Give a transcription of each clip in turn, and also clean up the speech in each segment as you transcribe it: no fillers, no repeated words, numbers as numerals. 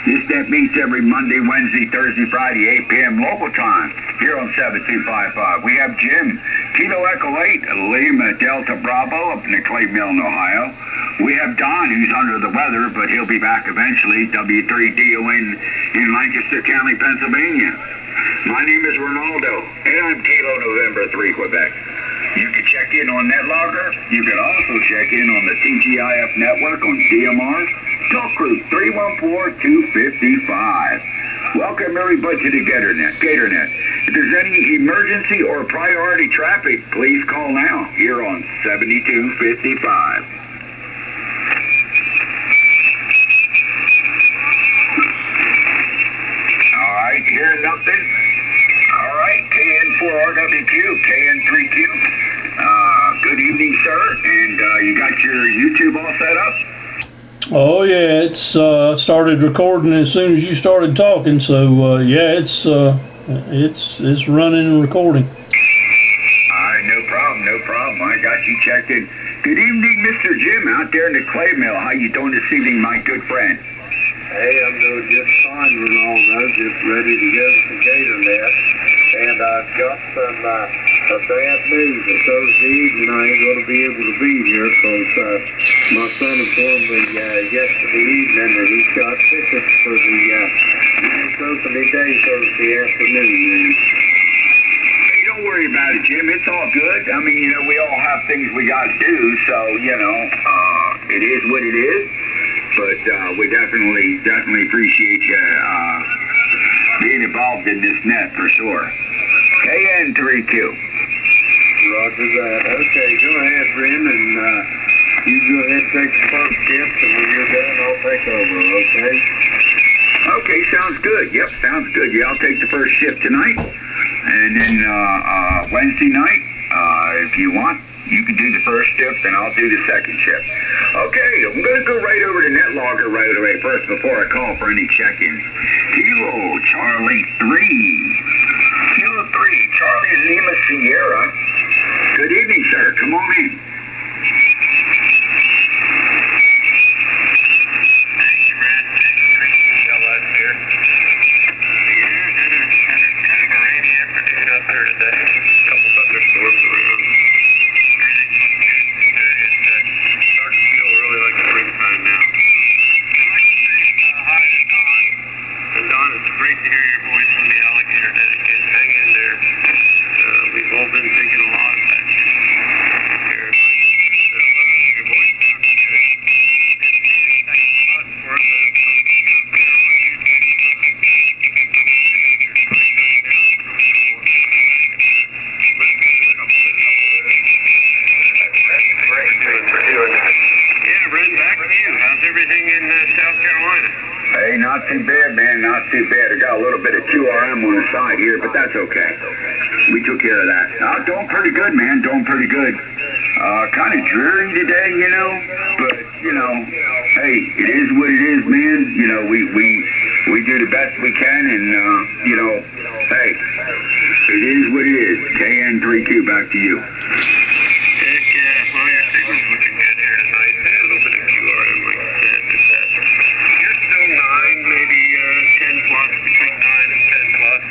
This net meets every Monday, Wednesday, Thursday, Friday, 8 p.m. local time here on 7255. We have Jim, Kilo Echo 8, Lima Delta Bravo up in the Clay Mill in Ohio. We have Don, who's under the weather, but he'll be back eventually, W3DO in Lancaster County, Pennsylvania. My name is Renaldo, and I'm Kilo November 3, Quebec. You can check in on NetLogger. You can also check in on the TGIF network on DMR. Talk Group 314-255. Welcome everybody to the GatorNet. If there's any emergency or priority traffic, please call now here on 7255. All right, hearing nothing. All right, KN4RWQ, KN3Q. Good evening, sir. And you got your YouTube all set up? Oh yeah, it's started recording as soon as you started talking. So yeah, it's running and recording. All right, no problem. I got you checked in. Good evening, Mr. Jim, out there in the clay mill. How you doing this evening, my good friend? Hey, I'm doing just fine, Renaldo. Just ready to go to the GatorNet. And I've got some bad news. I told the evening I ain't going to be able to be here because my son informed me yesterday evening that he's got tickets for the opening day Thursday afternoon. Hey, don't worry about it, Jim. It's all good. I mean, we all have things we got to do, so, it is what it is. But we definitely appreciate you being involved in this net for sure. KN3Q. Roger that. Okay, go ahead, Ren, and you go ahead and take the first shift, and when you're done, I'll take over, okay? Okay, sounds good. Yep, sounds good. Yeah, I'll take the first shift tonight. And then Wednesday night, if you want, you can do the first shift, and I'll do the second shift. Okay, I'm going to go right over to NetLogger right away first before I call for any check-ins. Kilo Charlie 3. Kilo 3, Charlie Lima Sierra. Good evening, sir. Come on in. Thank you, Red. Thank you, CLS here. Had a kind of a rainy afternoon up there today. A couple thunderstorms around. Everything looks good today. It's starting to feel really like springtime now. I'd like to say hi to Don. And Don, it's great to hear your voice on the Alligator dedicated. Hang in there. We've all been thinking a lot about you here. So your voice sounds good. And thanks a lot for the posting out there on YouTube. Your site right now. Listen to a couple of That's great. Thanks for doing that. Yeah, Ren, back to you. How's everything in South Carolina? Hey, not too bad, man. Not too bad. I got a little bit of QRM on the side here, but that's okay. We took care of that. Doing pretty good, man. Doing pretty good. Kind of dreary today, but, hey, it is what it is, man. We do the best we can, and, hey, it is what it is. KN3Q, back to you. Heck yeah. Well, your signal's looking good here tonight. A little bit of QRM, like you said. You're still 9, maybe 10 plus, between 9 and 10 plus.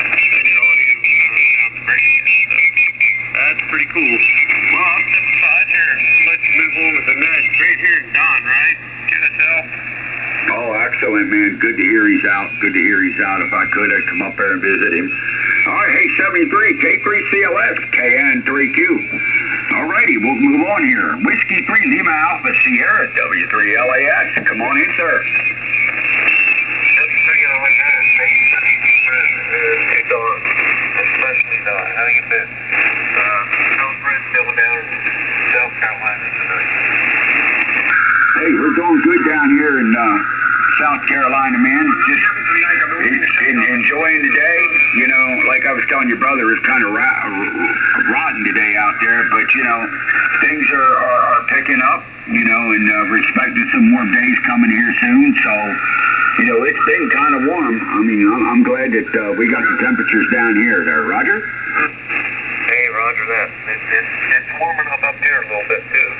Any audio sounds great here. So that's pretty cool. Well, I'll step aside here and let's move on with the net. Great hearing Don, right? QSL? Oh, excellent, man. Good to hear he's out. If I could, I'd come up there and visit him. All right, hey, 73, K3CLS, KN3Q. All righty, we'll move on here. Whiskey 3, Lima Alpha Sierra, W3LAS. Come on in, sir. Hey, Don. Especially Don. How you been? How's Brett still down in South Carolina tonight? Hey, we're doing good down here in South Carolina, man. Just enjoying the day. Like I was telling your brother, it's kind of rotten today out there, but, things are picking up, and we're expecting some more days coming here soon, so, it's been kind of warm. I mean, I'm glad that we got the temperatures down here there. Roger? Hey, roger that. It's warming up here a little bit, too.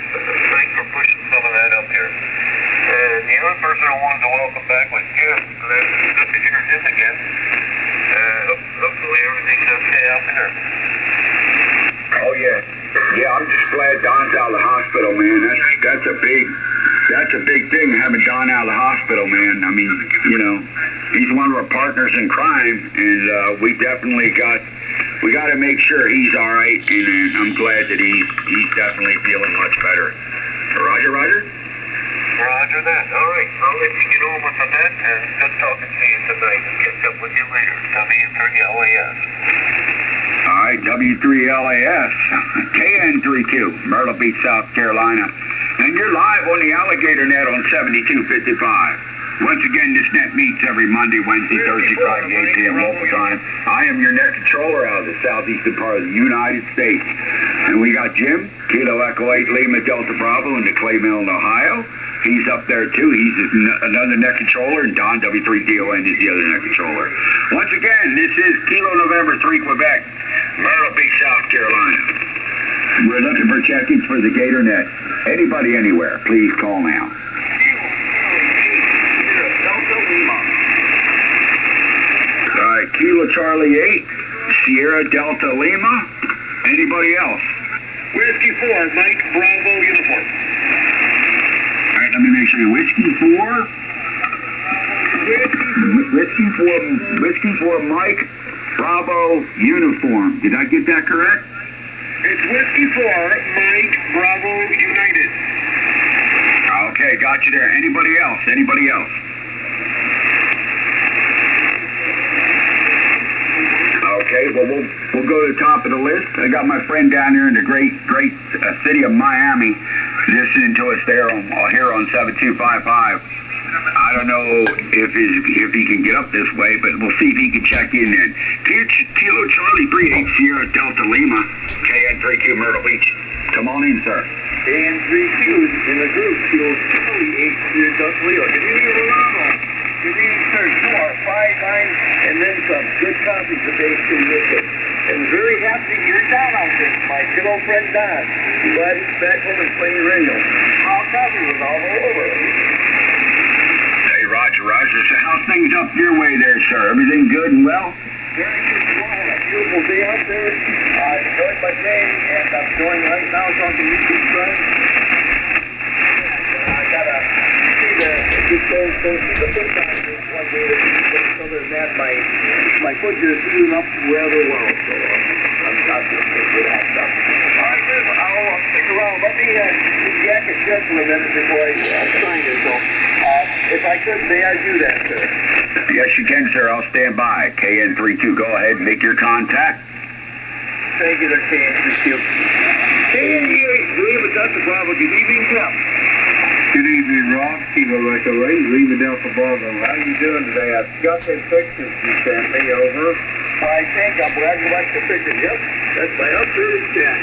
Thanks for pushing some of that up here. And the other person I wanted to welcome back was Jim. man. I mean, you know, he's one of our partners in crime, and we definitely got to make sure he's all right, and I'm glad that he's definitely feeling much better. Roger, Roger? Roger that. All right, I'll let you get on with that, and good talking to you tonight. Catch up with you later. W3LAS. All right, W3LAS, KN3Q, Myrtle Beach, South Carolina. And you're live on the Alligator Net on 7255. Once again, this net meets every Monday, Wednesday, Thursday, Friday, 8 p.m. local time. I am your net controller out of the southeastern part of the United States. And we got Jim, Kilo Echo 8 Lima Delta Bravo in the Clay Mill in Ohio. He's up there too. He's another net controller, and Don W3DON is the other net controller. Once again, this is Kilo November 3 Quebec, Myrtle Beach, South Carolina. We're looking for check-ins for the Gator Net. Anybody, anywhere, please call now. All right, Kilo Charlie 8, Sierra Delta Lima. Anybody else? Whiskey 4, Mike Bravo uniform. All right, let me make sure. Whiskey 4 Mike Bravo uniform. Did I get that correct? It's Whiskey 4, Mike Bravo United. Okay, got you there. Anybody else? Okay, well, we'll go to the top of the list. I got my friend down here in the great city of Miami listening to us there here on 7255. I don't know if he can get up this way, but we'll see if he can check in then. Kilo Charlie 38 Sierra Delta Lima, KN3Q Myrtle Beach. Come on in, sir. KN3Q in the group, Kilo Charlie 8 Sierra Delta Lima. Good evening, Renaldo. Good evening, sir. You are 5'9", and then some. Good coffee today, too, with it. And very happy you're down out there, my good old friend Don. Glad he's back home and playing radio. All coffee was all over. Hey, Roger. So how's things up your way there, sir? Everything good and well? Very good. Well, a beautiful day out there. I enjoyed my day, and I'm going right now talking to YouTube friends. I gotta see the first time one day. Other than that, my foot is healing up rather well, so I'm not just going to that stuff. All right, good. I'll stick around. Let me yak a check for a minute before I sign it. So, if I could, may I do that, sir? Yes, you can, sir. I'll stand by. KN32, go ahead and make your contact. Thank you, KN32. KN38, Dr. Bravo, good evening, Tim. Good evening, Rob. Kilo Echo 8, Lima Delta Bravo. How you doing today? I've got some pictures you sent me over. I think I'm glad you like the pictures. Yep, that's my updated check.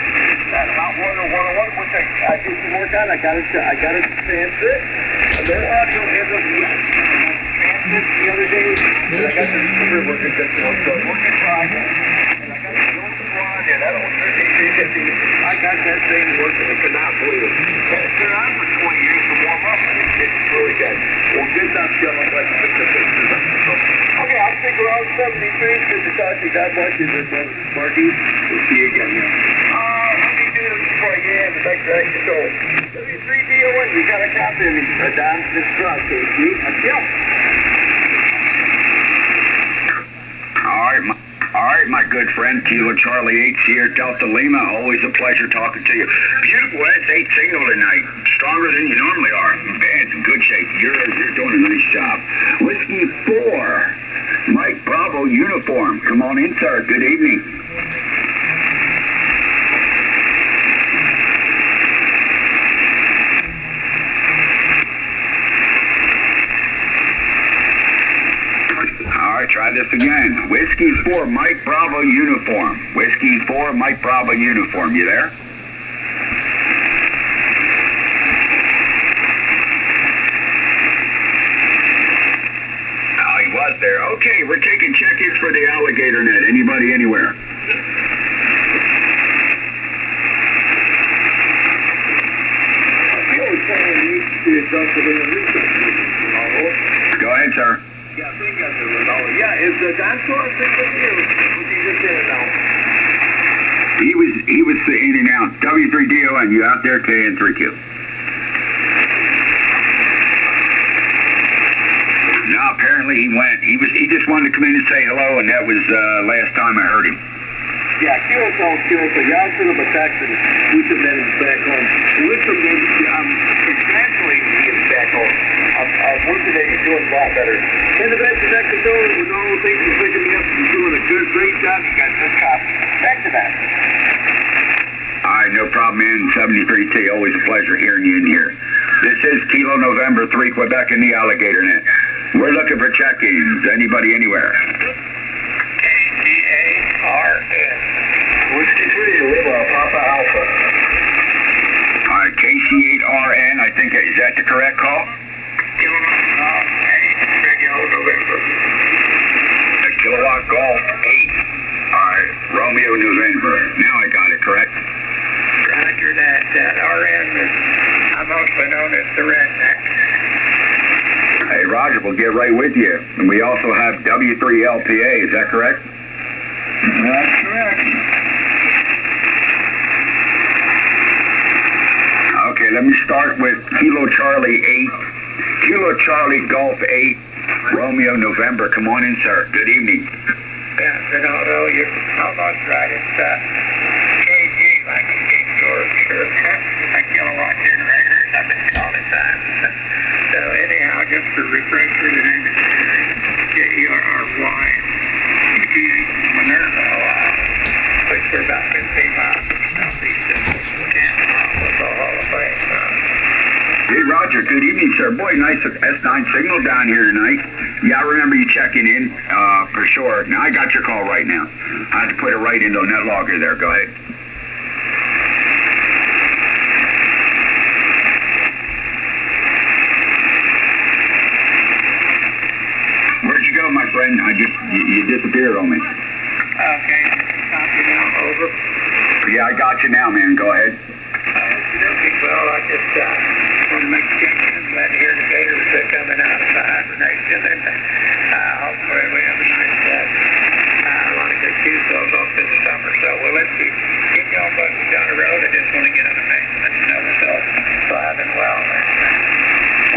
That's Mount 101, which I did some work on. I got it transferred. And their audio is a transferred the other day. And I got the receiver working just one. So working progress. And I got the old one. Yeah, that old 3350. I got that thing working. I could not believe it. And it's been on for 20 years to warm up. And it's really good. Well, good enough, John. I'd like to put the pictures up. Okay, I'll stick around 73. Good to talk to you. God bless you, Marky. We'll see you again. Let me do this before I get in. The back right control. W3DON, you got a copy of me. Don, this is Rob, KC. Yep. All right, my good friend, Kilo Charlie 8 Sierra Delta Lima. Always a pleasure talking to you. Beautiful S8 signal tonight. Stronger than you normally are. Band's in good shape. You're doing a nice job. Whiskey 4, Mike Bravo uniform. Come on in, sir. Good evening. Try this again. Whiskey 4, Mike Bravo uniform. Whiskey 4, Mike Bravo uniform. You there? Oh, he was there. Okay, we're taking check-ins for the Alligator Net. Anybody, anywhere? Go ahead, sir. Yeah, I think that's Renaldo. Yeah, is the dinosaur thing with you? Was he just in and out? He was in and out. W3DON, you out there? KN3Q. No, apparently he went. He just wanted to come in and say hello, and that was last time I heard him. Yeah, Kilo called Kilo, so y'all send him a text and we submit him back home. With some, substantially he is back home. I'm working today, he's doing a lot better. Send it back to Mexico with all the things he's picking me up. He's doing a good, great job. You got good copy. Back to that. All right, no problem, man. 73T, always a pleasure hearing you in here. This is Kilo November 3, Quebec in the Alligator Net. We're looking for check-ins. Anybody anywhere? KCARN. Whiskey 3, Lima, Papa Alpha. All right, KC8RN, I think, is that the correct call? November. A Kilowatt Golf 8. All right, Romeo November. Now I got it, correct? Roger that. That RN is, I'm also known as the redneck. Hey, Roger, we'll get right with you. And we also have W3LPA, is that correct? That's correct. Okay, let me start with Kilo Charlie 8. Kilo Charlie Golf 8, Romeo November. Come on in, sir. Good evening. Yeah, Renaldo, you're almost right. It's KG, like in Game George, or a kilowatt generators. I've been calling that. So anyhow, just for refresher, the name is KERRY. Minerva, which we're about 15 miles southeast of the Hall of Fame. Hey, Roger. Good evening, sir. Boy, nice S9 signal down here tonight. Yeah, I remember you checking in, for sure. Now, I got your call right now. I had to put it right into a net logger there. Go ahead. Where'd you go, my friend? You disappeared on me. Okay, copy now, over. Yeah, I got you now, man. Go ahead. Okay, well, I just want to make sure I'm glad to hear the gators are coming out of hibernation, and hopefully we have a nice, a lot of good juice those off this summer. So, well, let's keep going buses down the road. I just want to get on the main and let you know that they're alive and well. And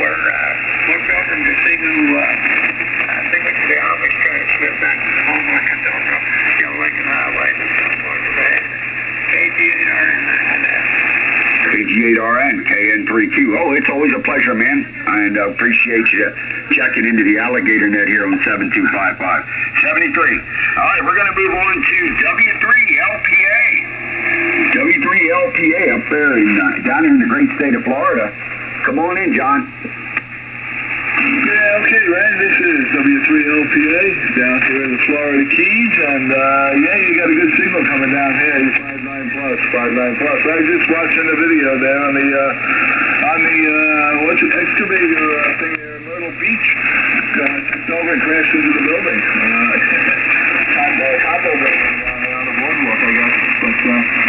we're filtering to see who, I think it's the Amish trying to slip back to the homeland. I don't know, Lincoln Highway and so forth. KG8RN, KG8RN, KN3Q. Oh, it's always a pleasure, man. And appreciate you checking into the Alligator Net here on 7255. 73. All right, we're going to move on to W3LPA. W3LPA up there down here in the great state of Florida. Come on in, John. Yeah, okay, Randy, this is W3LPA down here in the Florida Keys, and yeah, you got a good signal coming down here, 59 plus. I was just watching the video there on the what's it, excavator thing there in Myrtle Beach. Tipped over and crashed into the building. Condo building on the boardwalk, I guess. But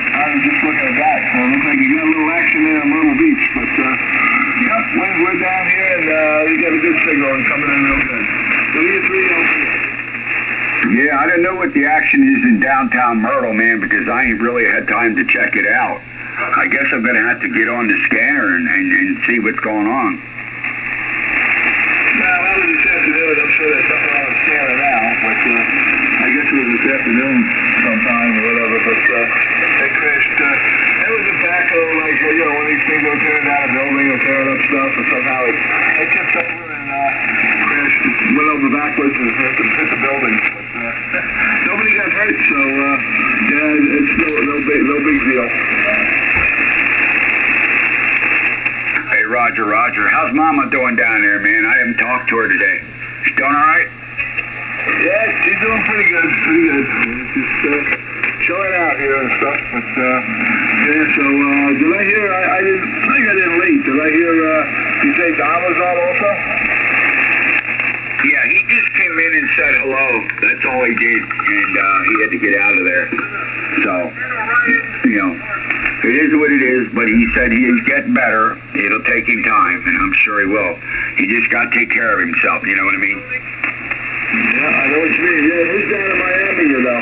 I was just looking at that. So it looks like you got a little action there in Myrtle Beach, but yep, we're down here, and we got a good signal and coming in real good. W3LPA. Yeah, I don't know what the action is in downtown Myrtle, man, because I ain't really had time to check it out. I guess I'm going to have to get on the scanner and see what's going on. No, that was this afternoon. I'm sure there's something on the scanner now, but I guess it was this afternoon sometime or whatever, but they crashed. It was a backhoe, like, one of these things that were tearing down a building or tearing up stuff, and somehow it tipped over and crashed, went over backwards and hit the building. But nobody got hurt, so yeah, it's no big deal. Hey, Roger. How's Mama doing down there, man? I haven't talked to her today. She doing all right? Yeah, she's doing pretty good. Just chilling out here and stuff. But yeah, so did I hear? I didn't leave. Did I hear? You say Don was on also? Yeah, he just came in and said hello. That's all he did, and he had to get out of there. So, it is what it is, but he said he is getting better. It'll take him time, and I'm sure he will. He just got to take care of himself, you know what I mean? Yeah, I know what you mean. Yeah, who's down in Miami, you know?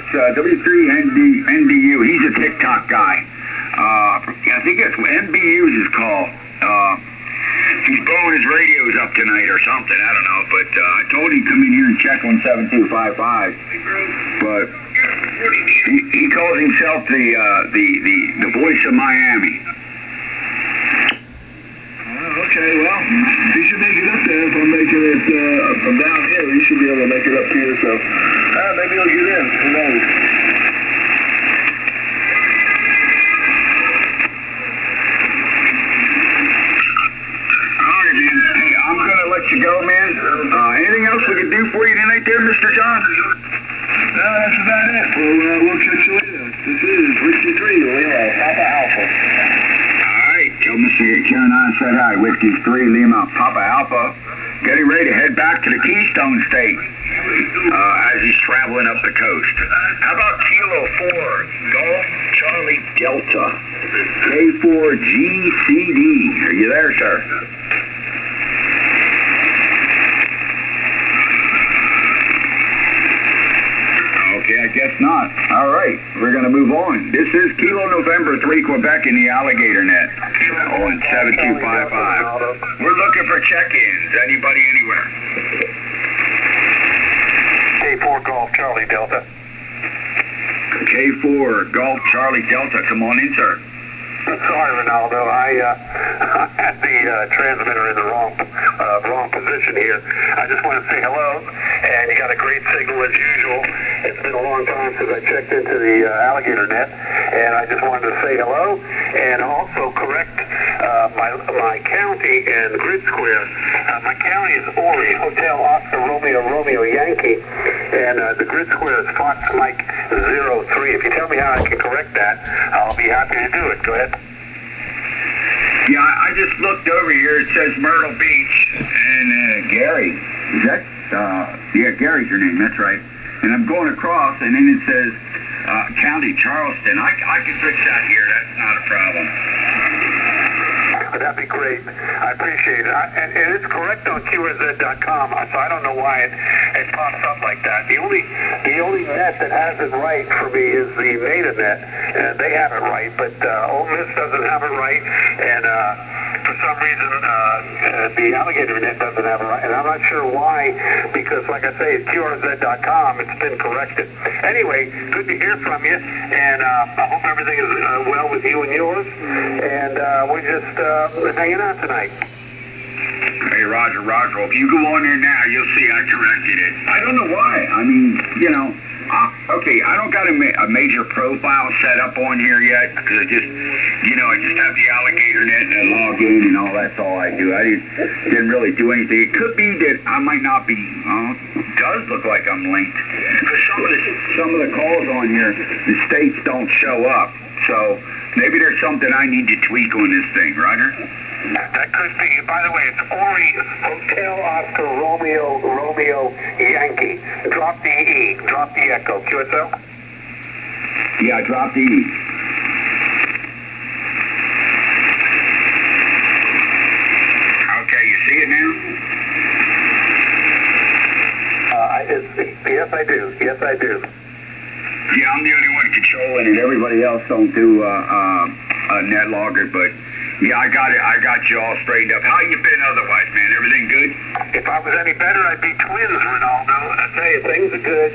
It's W3NDU. He's a TikTok guy. I think that's what MBU's is called. If He's blowing his radios up tonight or something. I don't know. But I told him to come in here and check on 7255. But he calls himself the voice of Miami. Okay, well, he should make it up there if I'm making it from down here. He should be able to make it up here, so maybe he'll get in. Who knows? All right, man. Hey, I'm going to let you go, man. Anything else we can do for you tonight there, Mr. John? No, that's about it. We'll catch you later. This is Whiskey 3, Lima, Papa Alpha. Tell Mr. Carolina said hi. Whiskey 3, Lima, Papa Alpha. Getting ready to head back to the Keystone State as he's traveling up the coast. How about Kilo 4, Golf Charlie Delta, K4GCD? Are you there, sir? Okay, I guess not. All right, we're going to move on. This is Kilo November 3 Quebec in the Alligator net on 7255. We're looking for check-ins. Anybody, anywhere? K4 Golf Charlie Delta. K4 Golf Charlie Delta. Come on in, sir. Sorry, Renaldo. I had the transmitter in the wrong position here. I just want to say hello, and you got a great signal as usual. It's been a long time since I checked into the Alligator net, and I just wanted to say hello and also correct my county and grid square. My county is Ori, Hotel Oscar Romeo Yankee, and the grid square is Fox Mike 03. If you tell me how I can correct that, I'll be happy to do it. Go ahead. Yeah, I just looked over here. It says Myrtle Beach, and Gary. Is that? Yeah, Gary's your name. That's right. And I'm going across, and then it says County Charleston. I can fix that here. That's not a problem. That'd be great. I appreciate it. And it's correct on QRZ.com, so I don't know why it pops up like that. The only net that has it right for me is the Meta net. They have it right, but Ole Miss doesn't have it right, and for some reason the Alligator net doesn't have it right, and I'm not sure why, because like I say, at QRZ.com, it's been corrected. Anyway, good to hear from you, and I hope everything is well with you and yours, and we're just hanging out tonight. Hey, Roger. Well, if you go on there now, you'll see I corrected it. I don't know why. I mean, you know, okay, I don't got a major profile set up on here yet, because I just have the Alligator net and I log in and all. That's all I do. I didn't really do anything. It could be that I might not be. It does look like I'm linked, because some of the calls on here, the states don't show up. So maybe there's something I need to tweak on this thing, Roger. That could be. By the way, it's Ori Hotel Oscar Romeo Yankee. Drop the E. Drop the echo. QSO? Yeah, drop the E. Okay, you see it now? Yes, I do. Yes, I do. Yeah, I'm the only one controlling it. Everybody else don't do a net logger, but yeah, I got it. I got you all straightened up. How you been otherwise, man? Everything good? If I was any better, I'd be twins, Renaldo. I tell you, things are good.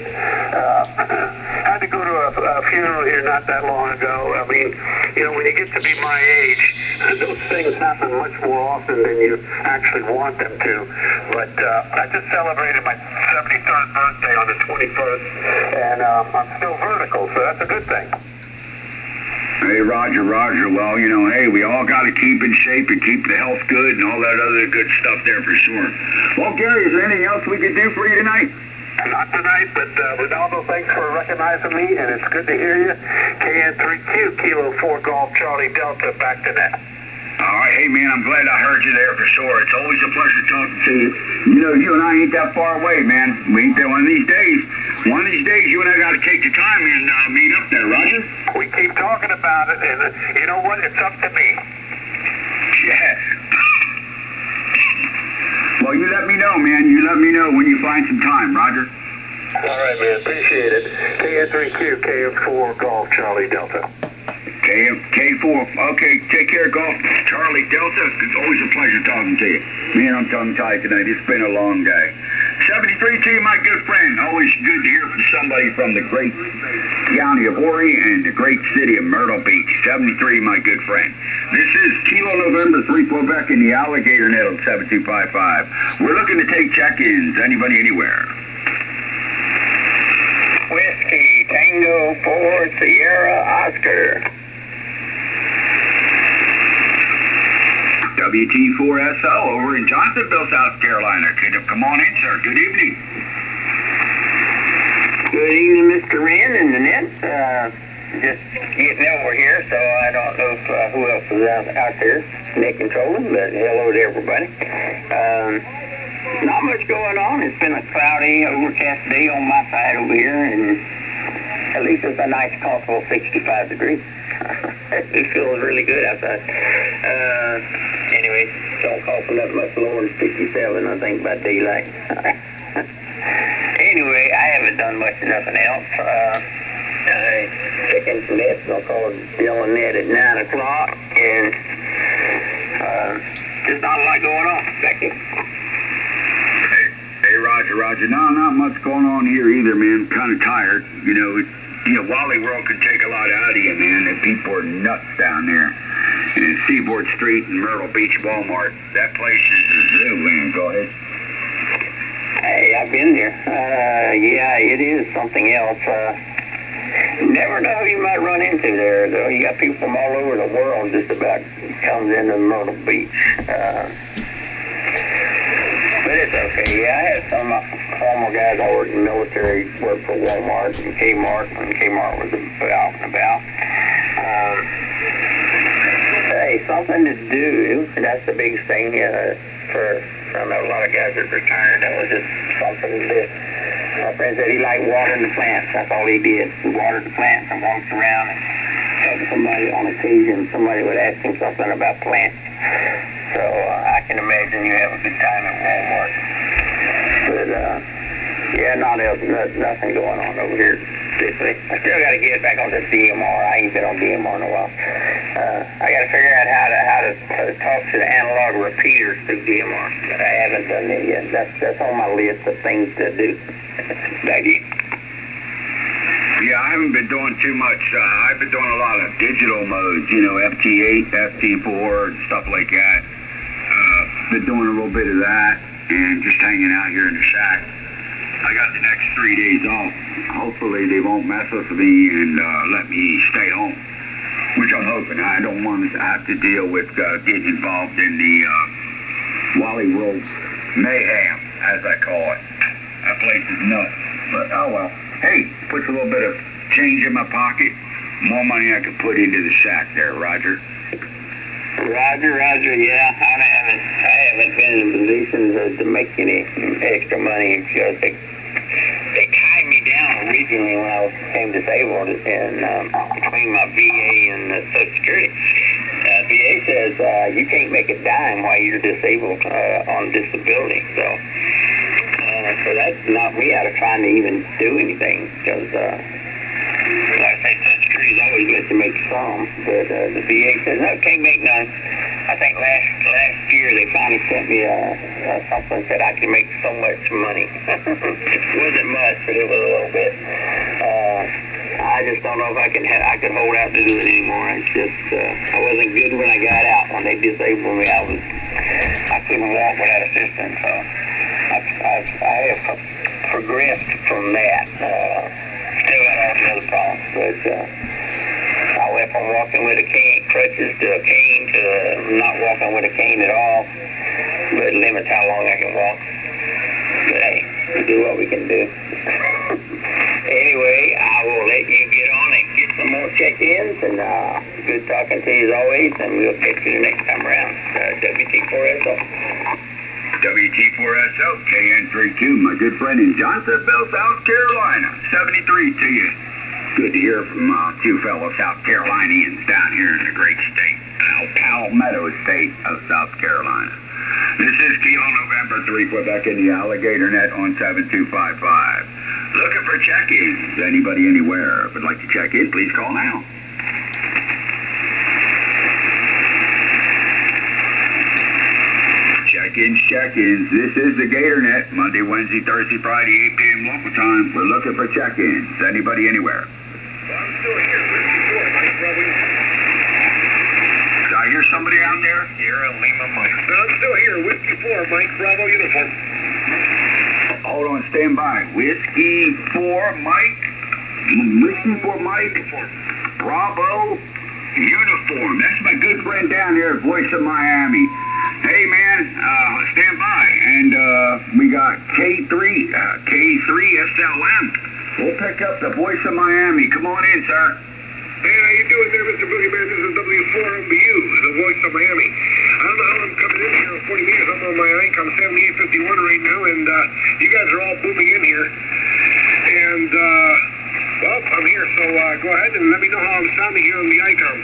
Had to go to a funeral here not that long ago. I mean, you know, when you get to be my age, those things happen much more often than you actually want them to. But I just celebrated my 73rd birthday on the 21st, and I'm still vertical, so that's a good thing. Hey, Roger. Well, you know, hey, we all got to keep in shape and keep the health good and all that other good stuff there for sure. Well, Gary, is there anything else we could do for you tonight? Not tonight, but Renaldo, thanks for recognizing me, and it's good to hear you. KN3Q, Kilo 4 Golf Charlie Delta, back to net. All right, hey, man, I'm glad I heard you there for sure. It's always a pleasure talking to you. You know, you and I ain't that far away, man. We ain't there one of these days. One of these days, you and I got to take the time and meet up there, Roger? We keep talking about it, and you know what? It's up to me. Yeah. Well, you let me know, man. You let me know when you find some time, Roger. All right, man. Appreciate it. KN3Q, KN4 Golf Charlie Delta. K4. Okay, take care, Golf. Charlie Delta, it's always a pleasure talking to you. Man, I'm tongue-tied tonight. It's been a long day. 73 to you, my good friend. Always good to hear from somebody from the great county of Horry and the great city of Myrtle Beach. 73, my good friend. This is Kilo November 3 Quebec in the Alligator net on 7255. We're looking to take check-ins. Anybody, anywhere. Whiskey Tango 4 Sierra Oscar. WT4SO over in Johnsonville, South Carolina. Come on in, sir. Good evening. Good evening, Mr. Wren and the net. Just getting over here, so I don't know who else is out there net controlling, but hello to everybody. Not much going on. It's been a cloudy, overcast day on my side over here, and at least it's a nice, comfortable 65 degrees. It feels really good outside. Anyway, don't call for nothing much lower than 67, I think, by daylight. Anyway, I haven't done much of nothing else. I checking some nets. I'll call it Dylan net at 9 o'clock, and just not a lot going on. Back in. Hey, Roger. No, not much going on here either, man. Kind of tired. You know, Wally World could take a lot out of you, man. The people are nuts down there. And Seaboard Street and Myrtle Beach Walmart. That place is a zoo, man. Go ahead. Hey, I've been there. Yeah, it is something else. Never know who you might run into there, though. You got people from all over the world just about comes into Myrtle Beach. But it's okay. Yeah, I had some of my former guys I worked in the military worked for Walmart and Kmart when Kmart was out and about. Hey, something to do. That's the biggest thing I know a lot of guys that retired. That was just something to do. My friend said he liked watering the plants. That's all he did. He watered the plants and walked around and talked to somebody on occasion. Somebody would ask him something about plants. So I can imagine you have a good time at Walmart. But yeah, nothing going on over here. I still got to get back on the DMR. I ain't been on DMR in a while. I got to figure out how to talk to the analog repeaters through DMR, but I haven't done that yet. That's on my list of things to do. Thank you. Yeah, I haven't been doing too much. I've been doing a lot of digital modes, FT8, FT4, and stuff like that. Been doing a little bit of that and just hanging out here in the shack. I got the next 3 days off. Hopefully they won't mess with me and let me stay home, which I'm hoping. I don't want to have to deal with getting involved in the Wally World mayhem, as I call it. That place is nuts, but oh well. Hey, puts a little bit of change in my pocket. More money I could put into the shack there, Roger. Roger, yeah. I haven't been in positions to make any extra money because they tied me down originally when I became disabled and between my VA and the Social Security. VA says you can't make a dime while you're disabled on disability. So that's knocked me out of trying to even do anything because like I say, Social Security's always let you make some, but the VA says, no, can't make none. I think last year they finally sent me something that said I could make so much money. It wasn't much, but it was a little bit. I just don't know if I could hold out to do it anymore. It's just, I wasn't good when I got out. When they disabled me, I couldn't walk without assistance, so I have progressed from that. Still got all the other problems, but I went from walking with a cane, crutches to a cane to not walking with a cane at all. But it limits how long I can walk. But hey, we do what we can do. Anyway, I will let you get on and get some more check-ins, and good talking to you as always, and we'll catch you the next time around. WT4SO. WT4SO, KN32, my good friend in Johnsonville, South Carolina. 73 to you. Good to hear from two fellow South Carolinians down here in the great state, Palmetto State of South Carolina. This is Kilo November 3 Quebec in the Alligator net on 7255. Looking for check-ins. Anybody anywhere would like to check in, please call now. check-ins. This is the GatorNet, Monday, Wednesday, Thursday, Friday, 8 p.m. local time. We're looking for check-ins. Anybody anywhere? Well, I'm still here. Before, Mike Bravo. Did I hear somebody out there? Sierra Lima Mike. No, I'm still here. Whiskey 4, Mike Bravo uniform. Hold on, stand by. Whiskey 4, Mike. Whiskey 4, Mike. Bravo. Uniform. That's my good friend down here at Voice of Miami. Hey, man, stand by. And we got K3 SLM. We'll pick up the Voice of Miami. Come on in, sir. Hey, how you doing there, Mr. Boogeyman? This is W4MBU, the Voice of Miami. I don't know how I'm coming in here in 40 minutes. I'm on my Icom 7851 right now, and you guys are all booming in here. And, well, I'm here, so go ahead and let me know how I'm sounding here on the Icom.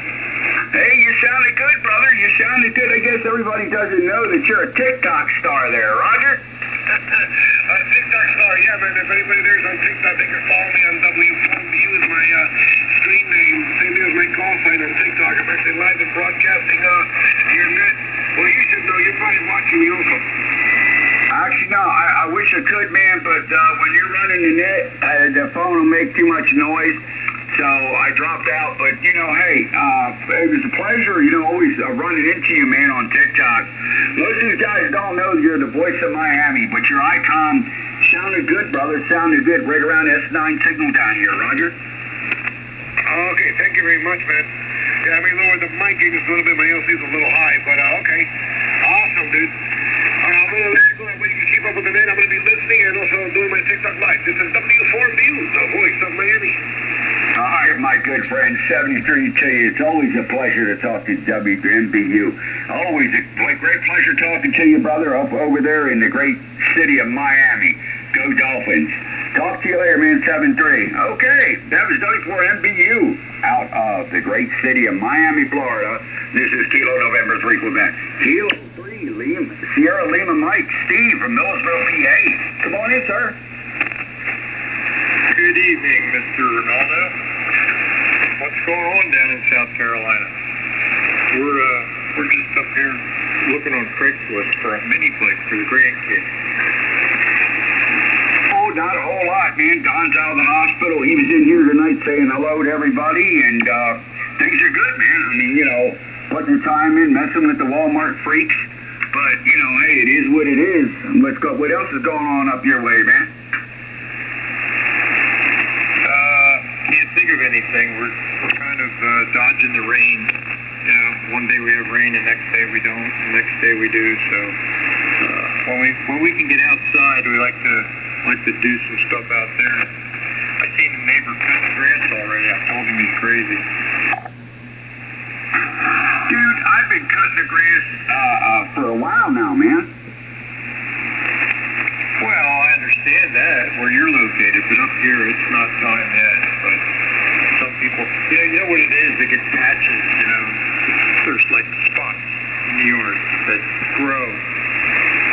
Hey, you sounded good, brother. You sounded good. I guess everybody doesn't know that you're a TikTok star there, Roger. TikTok star, yeah, man. If anybody there's on TikTok, they can follow me on W4MBU is my screen name. Same as my call sign on TikTok. I'm actually live and broadcasting your net. Well, you should know. You're probably watching me also. Actually, no, I wish I could, man, but when you're running the net, the phone will make too much noise, so I dropped out. But, you know, hey, it was a pleasure, you know, always running into you, man, on TikTok. Most of these guys don't know you're the Voice of Miami, but your icon sounded good, brother, sounded good, right around S9 signal down here, Roger. Okay, thank you very much, man. Yeah, I may lower the mic gain just a little bit. My LC's a little high, but okay. Awesome, dude. I'm going to let you go that way you can keep up with the net. I'm going to be listening and also doing my TikTok live. This is W4MBU, the Voice of Miami. All right, my good friend, 73 to you. It's always a pleasure to talk to WMBU. Always a great pleasure talking to you, brother, up over there in the great city of Miami. Go Dolphins. Talk to you later, man, 7-3. Okay, that was W4MBU out of the great city of Miami, Florida. This is Kilo November 3 Quebec. Kilo 3, Sierra Lima Mike, Steve from Millersville, PA. Come on in, sir. Good evening, Mr. Renaldo. What's going on down in South Carolina? We're just up here looking on Craigslist for a mini bike for the grandkids. Oh, not a whole lot, man. Don's out of the hospital. He was in here tonight saying hello to everybody, and things are good, man. I mean, you know, putting the time in, messing with the Walmart freaks. But, you know, hey, it is what it is. Let's go. What else is going on up your way, man? Can't think of anything. We're kind of dodging the rain. You know, one day we have rain, the next day we don't, the next day we do. So when we can get outside, we like to do some stuff out there. I seen the neighbor cut the grass already. I told him he's crazy. Dude, I've been cutting the grass for a while now, man. Well, I understand that where you're located, but up here it's not time yet. But some people, you know what it is? They get patches, you know. There's like spots in the yard that grow.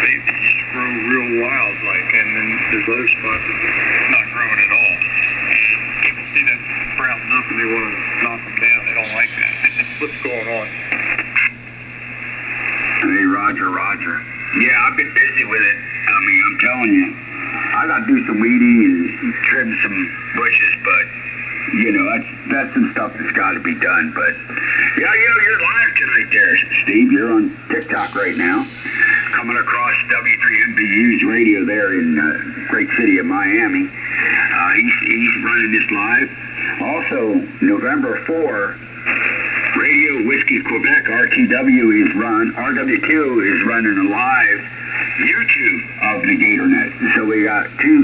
They just grow real wild, like, and then there's other spots that are not growing at all. And people see that sprouting up and they want to knock them down. They don't like that. What's going on? Hey, Roger. Yeah, I've been busy with it. I mean, I'm telling you, I got to do some weeding and trim some bushes, but, you know, that's some stuff that's got to be done. But, yeah, you know, you're live tonight there, Steve. You're on TikTok right now, coming across W3MBU's radio there in the great city of Miami. He's running this live. Also, November 4, Radio Whiskey Quebec, RTW RW2 is running a live YouTube of the GatorNet. So we got two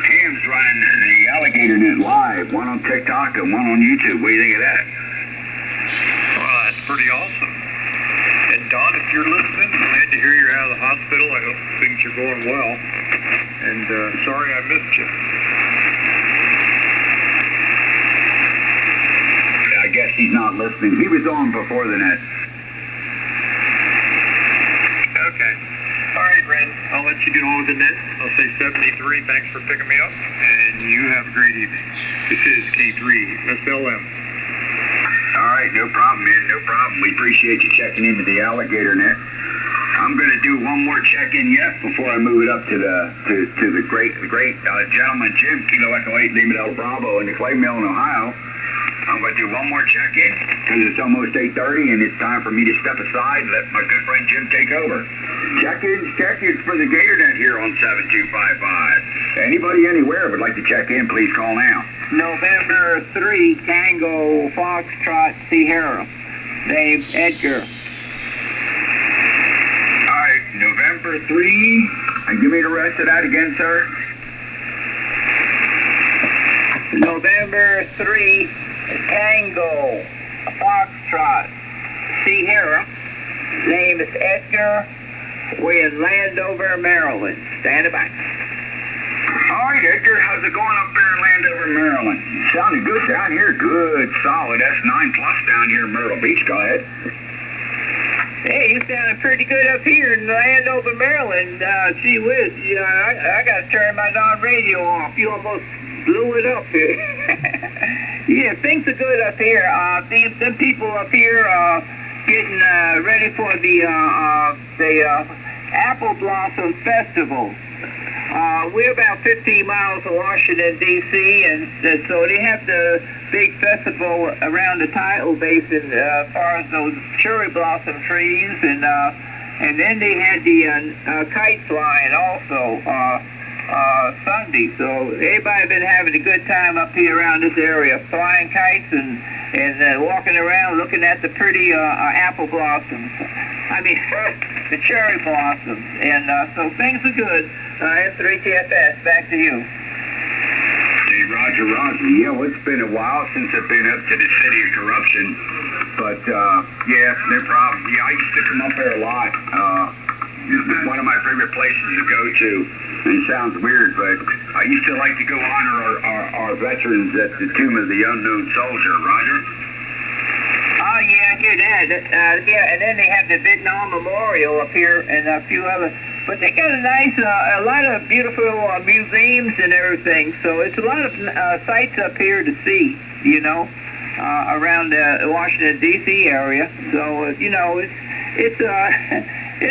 hams running the Alligator Net live, one on TikTok and one on YouTube. What do you think of that? Well, that's pretty awesome. And Don, if you're listening, glad to hear you're out of the hospital. I hope things are going well. And sorry I missed you. I guess he's not listening. He was on before the net. Okay. All right, Brent. I'll let you get on with the net. I'll say 73. Thanks for picking me up. And you have a great evening. This is K3 SLM. All right, no problem, man. No problem. We appreciate you checking in with the Alligator Net. I'm going to do one more check-in yet before I move it up to the great gentleman Jim, Kilo Echo 8, Lima Delta Bravo in the clay mill in Ohio. I'm going to do one more check-in because it's almost 8:30 and it's time for me to step aside and let my good friend Jim take over. Check-ins for the GatorNet here on 7255. Anybody anywhere would like to check in, please call now. November 3, Tango Foxtrot Sierra. Name Edgar. All right, November 3. And give me the rest of that again, sir. November 3, Tango Foxtrot Sierra. Name is Edgar. We're in Landover, Maryland. Stand by. All right, Edgar, how's it going up there in Landover, Maryland? Sounded good down here. Good, solid S9 plus down here in Myrtle Beach. Go ahead. Hey, you sounded pretty good up here in Landover, Maryland. Gee whiz, I got to turn my non-radio off. You almost blew it up here. Yeah, things are good up here. Some people up here getting ready for the Apple Blossom Festival. We're about 15 miles from Washington, D.C., and so they have the big festival around the tidal basin as far as those cherry blossom trees, and then they had the kite flying also Sunday. So everybody been having a good time up here around this area, flying kites and walking around looking at the pretty apple blossoms. I mean, the cherry blossoms. And so things are good. S3TFS, back to you. Hey, Roger. Yeah, well, it's been a while since I've been up to the city of corruption. But, yeah, no problem. Yeah, I used to come up there a lot. It's one of my favorite places to go to. And it sounds weird, but I used to like to go honor our veterans at the Tomb of the Unknown Soldier. Roger? Oh, yeah, I hear that. Yeah, and then they have the Vietnam Memorial up here and a few other. But they got a nice, a lot of beautiful museums and everything. So it's a lot of sites up here to see, you know, around the Washington, D.C. area. So, you know, it's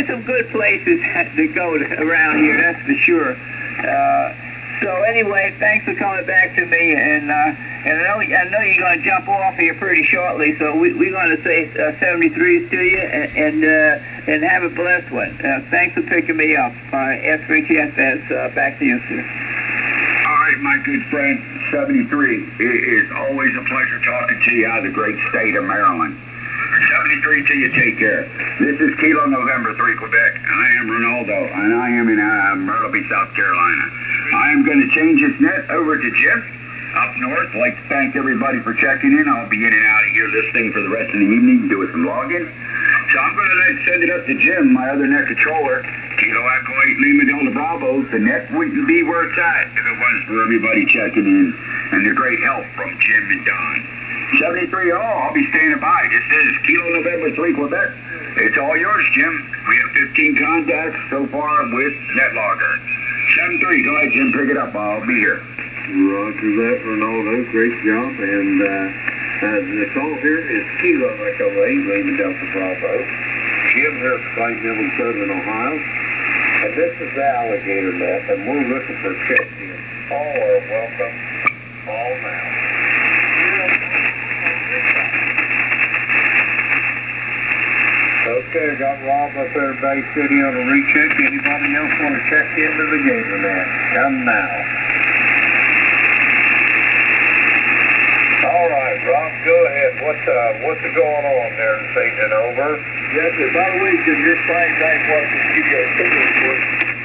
some good places to go around here, that's for sure. So anyway, thanks for coming back to me, and I know you're going to jump off here pretty shortly, so we're going to say 73s to you, and have a blessed one. Thanks for picking me up. S3TFS, back to you, sir. All right, my good friend, 73. It is always a pleasure talking to you out of the great state of Maryland. 73 till you take care. This is Kilo November 3, Quebec. I am Renaldo, and I am in Myrtle Beach, South Carolina. I am going to change this net over to Jim up north. I'd like to thank everybody for checking in. I'll be in and out of here listening for the rest of the evening, doing some logging. So I'm going to send it up to Jim, my other net controller. Kilo Echo 8 Lima Delta Bravo. The net wouldn't be where it's at if it wasn't for everybody checking in and the great help from Jim and Don. 73 all, I'll be standing by. This is Kilo November 3, Quebec. It's all yours, Jim. We have 15 contacts so far with NetLogger. 73, go ahead, Jim, pick it up. I'll be here. Roger that, Renaldo. Great job. And the call here is Kilo Echo 8, Lima Delta Bravo. Jim here at Clay Mill in Southern Ohio. And this is the Alligator net, and we're looking for check-in. All are welcome. All now. Okay, I got Rob up there in Bay City on a recheck. Anybody else want to check into the Gator net? Come now. All right, Rob, go ahead. What's going on there in St. Over? Yes, sir. By the way, because your flying back wasn't you guys taking it for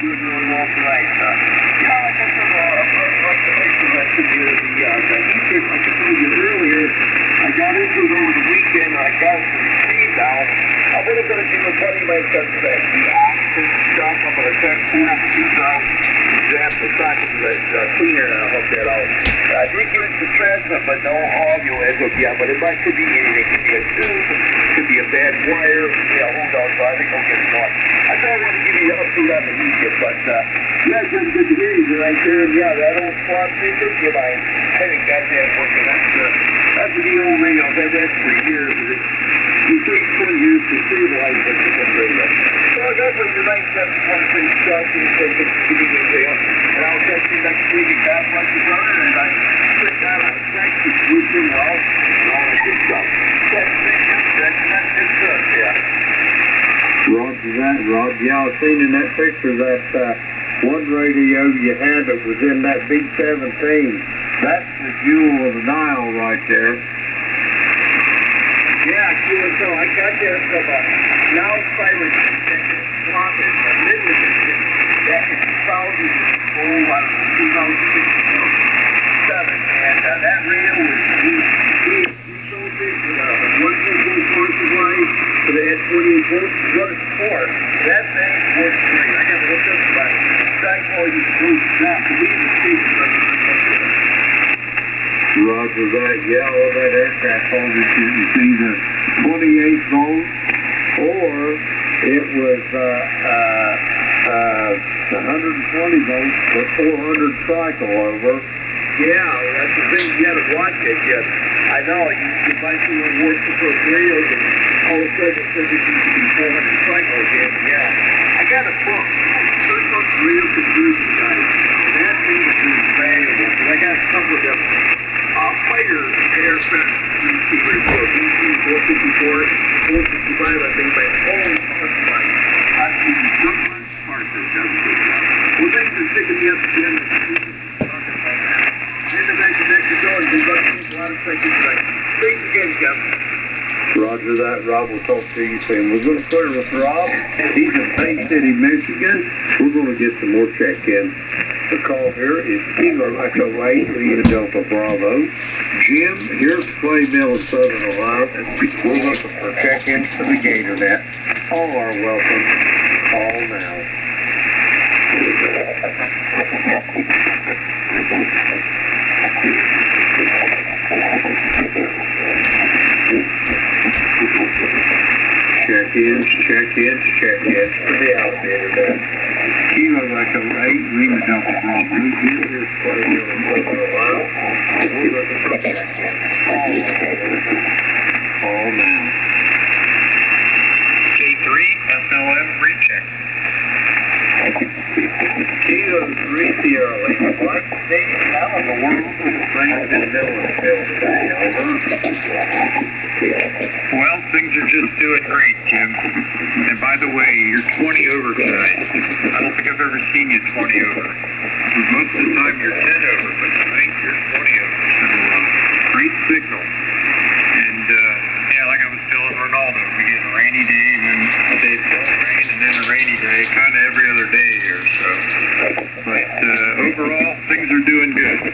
you doing all right, huh? Yeah, I guess what's the record here? The research, like I told you earlier, I got into it over the weekend, and I got some speed now. I'm really going to do a funny way to touch that. The action stuff, I'm going to touch 42,000. Example, the socket is cleaner, and I'll hook that out. I did give it the transmit, but no audio as of yet, but it might could be anything. It could be a tube, could be a bad wire. Yeah, hold on, so I think I'll get it going. I thought I wanted to give you the update on the media, but yeah, it's really good to hear you right there. And yeah, that old squad speaker, yeah, my head ain't got that working. That's the old radio. I've had that for years. It takes 20 years to stabilize it. that's what your lane 723 starts and so it's beginning there. And I'll catch you next week at that once you run and I put that on a section, swoop in well, and all that good stuff. That's good stuff, yeah. Roger that, Rob. Yeah, I've seen in that picture that one radio you had that was in that B-17. That's the jewel of the Nile right there. Yeah, sure. So I got there from now fiber profit, a little bit back in 2007, and that radio was we sold it with 1.4 parts away, so they had 28 volts to run it for. That thing works great. I got to look up about it. Thank all you folks now. Believe the station. Roger that. Yeah, all that aircraft voltage is either 28 volts or it was 120 volts for 400 cycle over. Yeah, that's the thing. You got to watch it. I know. You might see one work for those radios and all of a sudden it says it needs to be 400 cycle again. Yeah. I got a book. First book's real confusion, guys. And that thing is valuable. I got a couple of them. Fighter aircraft DC-4, 455, I think, by all modified. I've seen some parts of them. Well, thanks for sticking me up again. And the next go and be lucky a lot of seconds. Thanks again, Captain. Roger that. Rob will talk to you soon. We're going to clear with Rob. He's in Bay City, Michigan. We're going to get some more check-in. The call here is Kilo Echo 8, Lima Delta Bravo. Jim, here's Clay Mill in Southern Ohio. We're looking for check-ins to the Gator Net. All are welcome. Call now. Check-in to the outfitter there. Kilo Echo 8, Lima Delta Bravo. Here's Clay Mill in Southern Ohio. We're looking for check-in. Call now. K3, SLM, recheck. Kilo 3 Sierra Lima. What? How in the world is things in Millersville today? Over. Well, things are just doing great, Jim. And by the way, you're 20 over tonight. I don't think I've ever seen you 20 over. Most of the time you're 10 over, but tonight you're 20 over. So, great signal. And, yeah, like I was telling Renaldo, we get a rainy day, then a day full of rain, and then a rainy day, kind of every other day here, so. But, overall, things are doing good.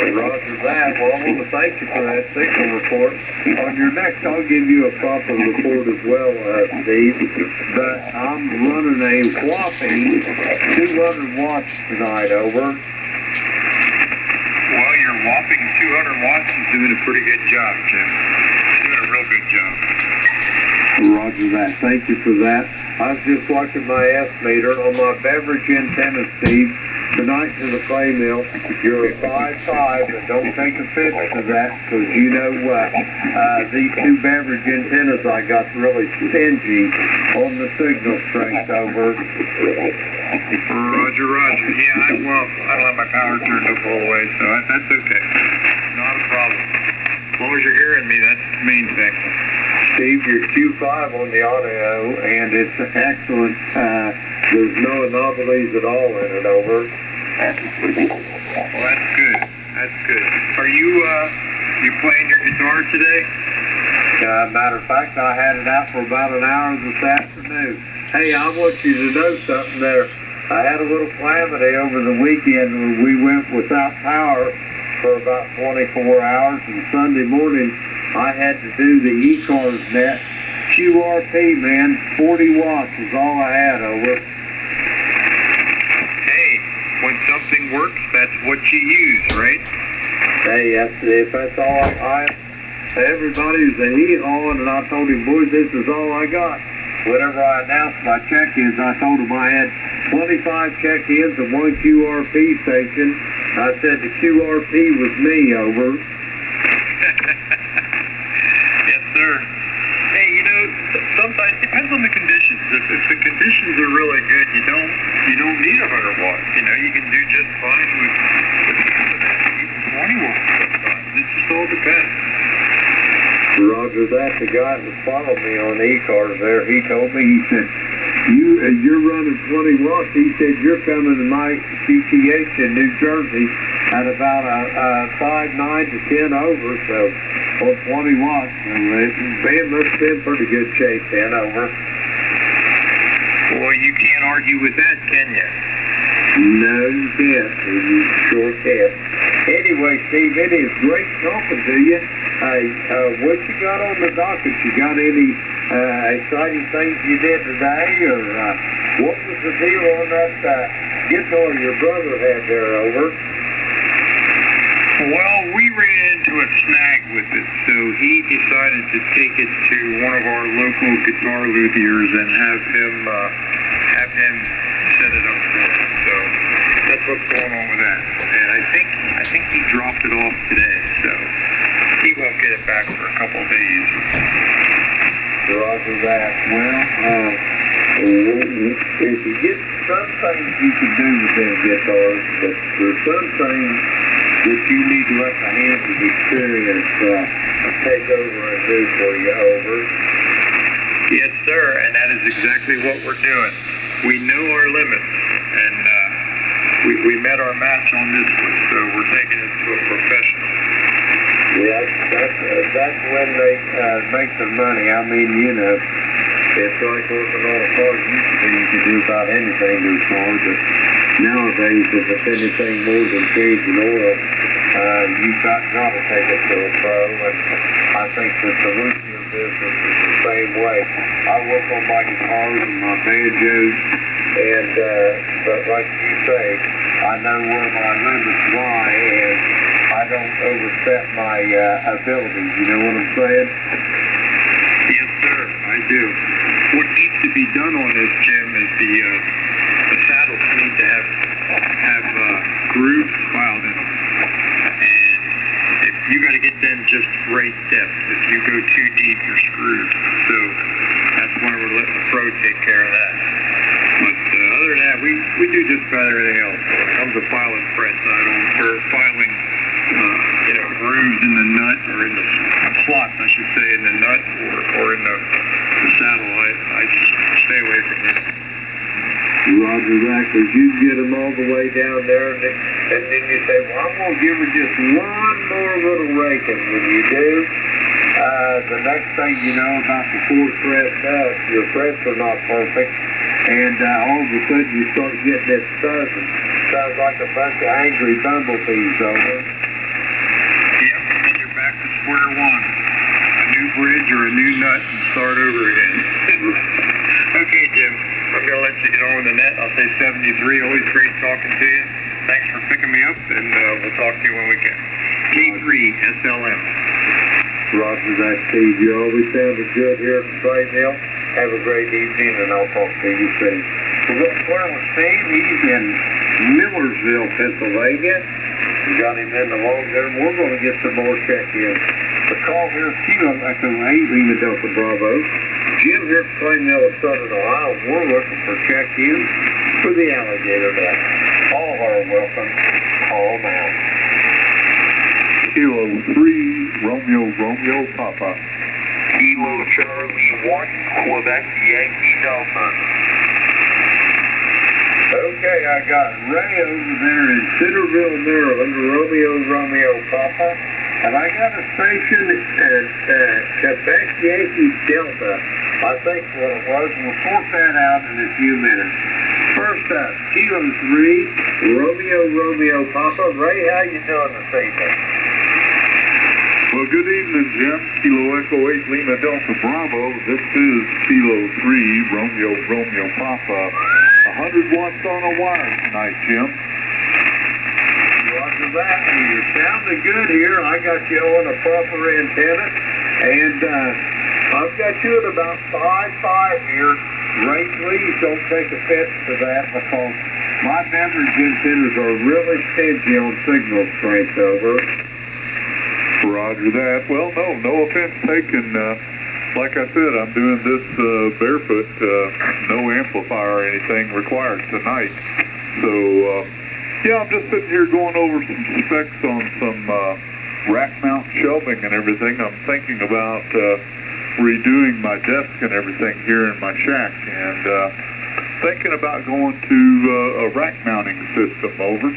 Roger that. Well, I want to thank you for that signal report. On your next, I'll give you a proper report as well, Steve. That I'm running a whopping 200 watts tonight, over. Well, your whopping 200 watts is doing a pretty good job, Jim. Doing a real good job. Roger that. Thank you for that. I was just watching my S-meter on my beverage antenna, Steve. Tonight to the Clay Mill, you're a 5.5, and don't take offense to that, because you know these two beverage antennas I got really stingy on the signal strength, over. Roger. Yeah, I don't have my power turned up all the way, so that's okay. Not a problem. As long as you're hearing me, that's the main thing. Steve, you're Q5 on the audio, and it's excellent. There's no anomalies at all in it, over. Well, that's good. Are you playing your guitar today? Matter of fact, I had it out for about an hour this afternoon. Hey, I want you to know something there. I had a little calamity over the weekend where we went without power for about 24 hours, and Sunday morning I had to do the E-Cars net. QRP, man, 40 watts is all I had, over. Hey, when something works, that's what you use, right? Hey, if that's all everybody's a hee-hawing, and I told him, boys, this is all I got. Whenever I announced my check-ins, I told him I had 25 check-ins and one QRP station. I said the QRP was me, over. Yes, sir. Hey, sometimes it depends on the conditions. If don't need 100 watts. You know, you can do just fine with even 20 watts sometimes. It just all depends. Roger that. The guy that followed me on e-cars there, he told me, he said, you're running 20 watts. He said, you're coming to my CTH in New Jersey at about a 5, 9 to 10 over, so on 20 watts. And man must be in pretty good shape then over. Well, you can't argue with that, can you? No, you can't. You sure can't. Anyway, Steve, it is great talking to you. Hey, what you got on the docket? You got any exciting things you did today, or what was the deal on that guitar your brother had there over? Well, we ran into a snag with it, so he decided to take it to one of our local guitar luthiers and have him set it up for us. So that's what's going on with that. And I think he dropped it off today, so he won't get it back for a couple of days. Roger that. Well, if you get some things you can do with them guitars, but there's some things that you need to let the hands of experience take over and do for you, over. Yes, sir, and that is exactly what we're doing. We know our limits, and we met our match on this one, so we're taking it to a professional. Yeah, that's when they make their money. I mean, you know, it's like working on a car. You can do about anything to a car, but nowadays, if it's anything more than changing oil, you've got to take it to a pro, and I think the lithium business is the same way. I work on my guitars and my banjos, and but like you say, I know where my limits lie, and I don't overstep my abilities. You know what I'm saying? Yes, sir, I do. What needs to be done on this, Jim, is the saddles need to have grooves filed in them, and if you got to get them just right depth. If you go too deep, you're screwed. So that's why we're letting the pro take care of that. But other than that, we do just about everything else. When it comes to filing frets, or filing, grooves in the nut, or in the slots, I should say, in the nut, or in the saddle. I just stay away from that. Roger that, because you get them all the way down there, and then you say, well, I'm going to give it just one more little raking. When you do, the next thing you know, about before the fret does, your frets are not perfect, and all of a sudden you start getting this buzzing. Sounds like a bunch of angry bumblebees over. Yep, and you're back to square one. A new bridge or a new nut and start over again. Okay, Jim, I'm going to let you get on with the net. I'll say 73. Always great talking to you. Thanks for picking me up, and we'll talk to you when we can. K3 SLM. Roger that, Steve. You always sounded good here at the trade mill. Have a great evening, and I'll talk to you soon. We're going with Steve. He's in Millersville, Pennsylvania. We got him in the log there, and we're going to get some more check-ins. The call here is Kilo Echo 8, Lima Delta Bravo. Jim here at the trade mill of Southern Ohio. We're looking for check-ins for the Alligator net. All are welcome. Call now. Kilo 3, Romeo, Papa. Kilo Charlie 1, Quebec Yankee Delta. Okay, I got Ray over there in Centerville, Maryland, Romeo, Papa. And I got a station at Quebec Yankee Delta. I think what it was. We'll sort that out in a few minutes. First up, Kilo 3, Romeo, Papa. Ray, how you doing this evening? Well, good evening, Jim. Kilo Echo 8, Lima Delta Bravo. This is Kilo 3, Romeo, Papa. 100 watts on a wire tonight, Jim. Roger that. You're sounding good here. I got you on a proper antenna. And I've got you at about 5.5 here. Ray, please don't take offense to that, because my beverage antennas are really stingy on signal strength, over. Roger that. Well, no offense taken. Like I said, I'm doing this barefoot, no amplifier or anything required tonight. So, yeah, I'm just sitting here going over some specs on some rack mount shelving and everything. I'm thinking about redoing my desk and everything here in my shack, and thinking about going to a rack mounting system. Over.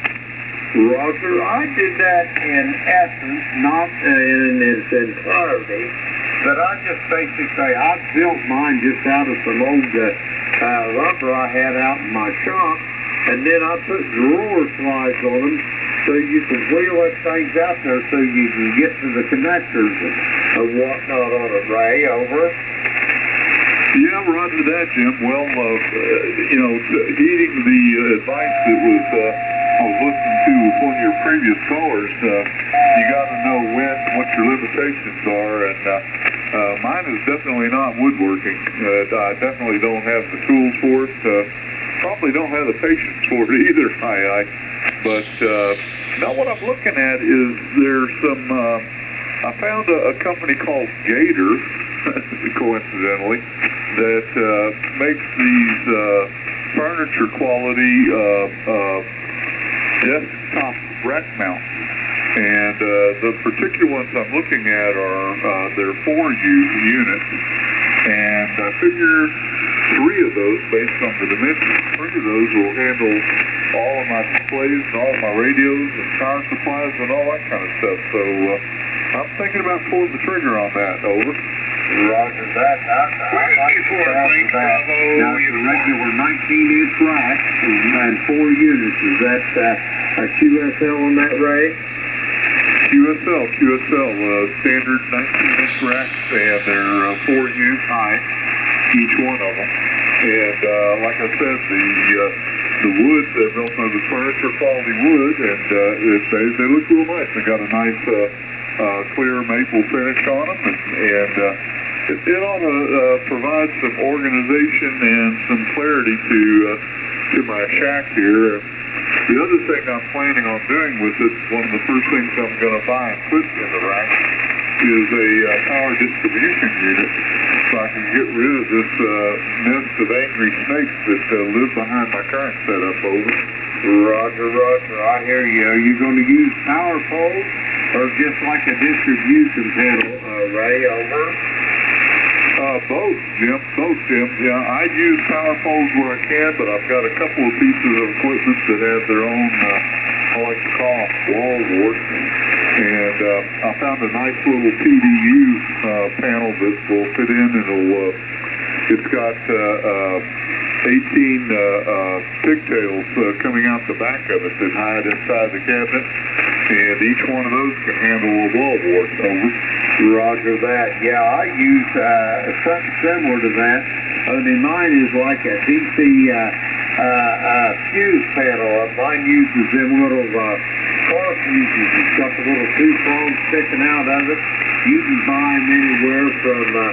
Roger, I did that in essence, not in its entirety, but I just basically, I built mine just out of some old rubber I had out in my shop, and then I put drawer slides on them so you can wheel that things out there so you can get to the connectors and whatnot on it, Ray. Over. Yeah, roger that, Jim. Well, heeding the advice that I was listening to with one of your previous callers, you got to know what your limitations are, and mine is definitely not woodworking. I definitely don't have the tools for it. Probably don't have the patience for it either. But now what I'm looking at is there's some. I found a company called Gator, coincidentally, that makes these furniture quality desktop rack mounts. And the particular ones I'm looking at are they're 4U units, and I figure 3 of those, based on the dimensions, 3 of those will handle all of my displays and all of my radios and power supplies and all that kind of stuff. So I'm thinking about pulling the trigger on that. Over. Roger that. I'd like to have that. Now, it's a regular 19-inch rack and 4 units. Is that a QSL on that, Ray? QSL, standard 19-inch racks, and they're 4U high, each one of them. And like I said, the wood, they're built out of furniture quality wood, and they look real nice. They got a nice clear maple finish on them, and it ought to provide some organization and some clarity to my shack here. The other thing I'm planning on doing with it, one of the first things I'm going to buy and put in the rack, is a power distribution unit, so I can get rid of this nest of angry snakes that live behind my current setup. Over. Roger. I hear you. Are you going to use power poles or just like a distribution panel, Ray? Over. Both, Jim. Yeah, I use power poles where I can, but I've got a couple of pieces of equipment that have their own, I like to call them wall warts. And I found a nice little PDU panel that will fit in. It's got 18 pigtails coming out the back of it that hide inside the cabinet. And each one of those can handle a wall wart. Over. Roger that. Yeah, I use something similar to that. Only mine is like a DC fuse panel. Mine uses them little car fuses. It's got the little 2 prongs sticking out of it. You can buy them anywhere from a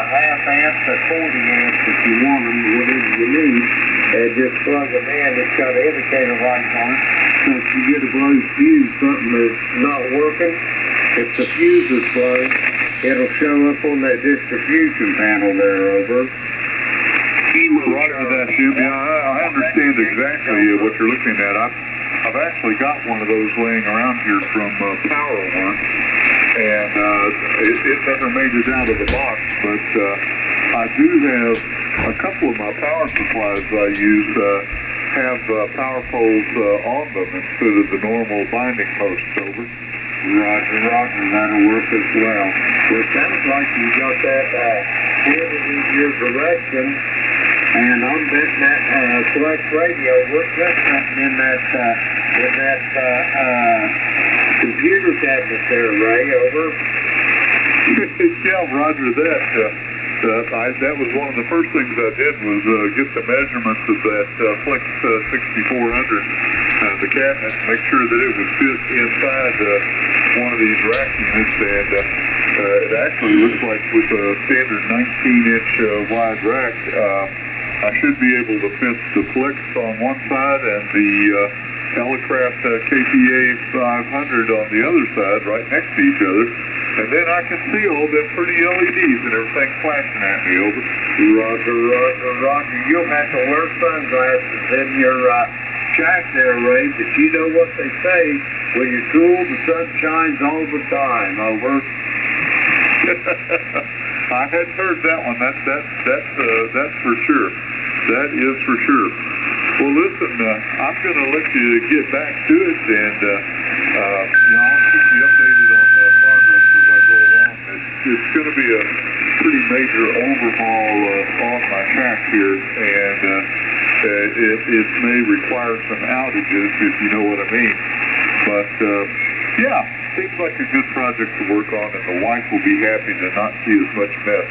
half amp to 40 amps if you want them, whatever you need. And just plug them in. It's got an indicator light on it. So if you get a blown fuse, something that's not working, if the fuse is blown, it'll show up on that distribution panel there. Over. Roger that, Jim. Yeah, I understand exactly what you're looking at. I've actually got one of those laying around here from Power One, and it never made it out of the box, but I do have a couple of my power supplies I use have power poles on them instead of the normal binding posts. Over. Roger, that'll work as well. Well, it sounds like you got that headed in your direction, and I'm betting that select radio works something in that computer cabinet there, Ray. Over. Yeah, roger that. That was one of the first things I did was get the measurements of that Flex 6400, the cabinet, make sure that it would fit inside one of these rack units, and it actually looks like with a standard 19-inch wide rack, I should be able to fit the Flex on one side and the Elecraft KPA 500 on the other side, right next to each other. And then I can see all them pretty LEDs and everything flashing at me. Over. Roger. You'll have to wear sunglasses in your shack there, Ray, but you know what they say, when you're cool, the sun shines all the time. Over. I hadn't heard that one. That's for sure. That is for sure. Well, listen, I'm going to let you get back to it, and I'll keep you updated on progress as I go along. It's going to be a pretty major overhaul on my track here, and it may require some outages, if you know what I mean. But yeah, seems like a good project to work on, and the wife will be happy to not see as much mess.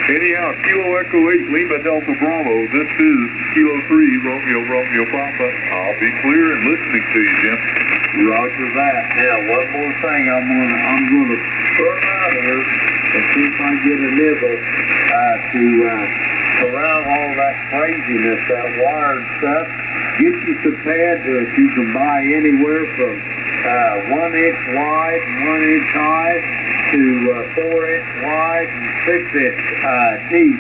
Anyhow, Kilo Echo 8 Lima Delta Bravo, this is Kilo 3 Romeo Papa. I'll be clear and listening to you, Jim. Roger that. Now, one more thing I'm gonna turn out here and see if I get a nibble to around all that craziness, that wired stuff. Get you some pads that you can buy anywhere from 1 inch wide and 1 inch high to 4 inch wide and 6 inch deep.